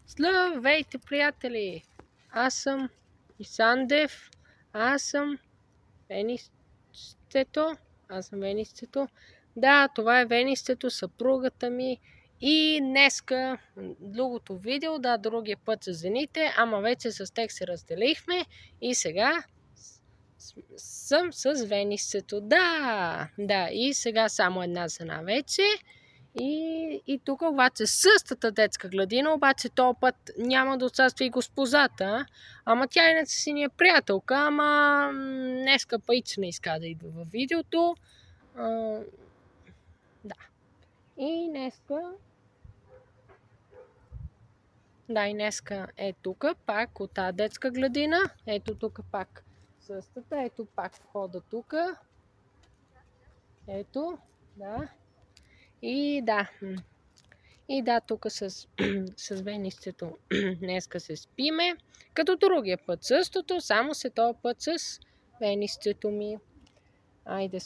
Здравейте, приятели! Аз съм Исандев. Аз съм Венистето. Да, това е Венистето, съпругата ми. И днеска другото видео, другия път за жените, ама вече с тях се разделихме и сега съм с Венистето. Да, и сега само една жена вече. И тук обаче същата детска градина, обаче този път няма да участва и госпожата, ама тя иначе си ни е приятелка, ама днеска пъйче не иска да идва във видеото. И днеска е тук пак от тази детска градина. Ето тук пак същата, ето пак входа тук. Ето, да. И тук с Венистето днеска се спиме, като другия път същото, само се този път с Венистето ми. Айде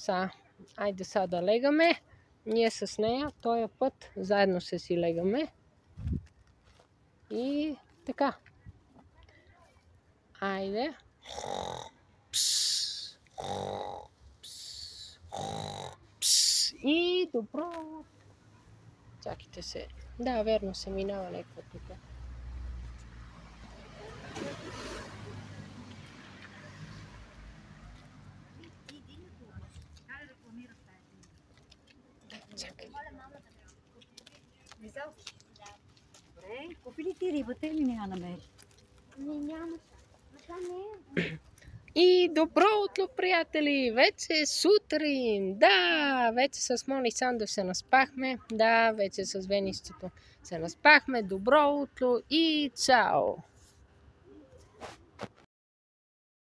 са да легаме, ние с нея, този път заедно се си легаме. И така. Айде. И добро. Чакайте се. Да, верно се минава някаква тук. Чакай. Добре, купи ли ти рибата или не я намери? Няма. Това не е. И добро утро, приятели! Вече е сутрин! Да, вече с Мони Сандев се наспахме. Да, вече с Венистето се наспахме. Добро утро и чао!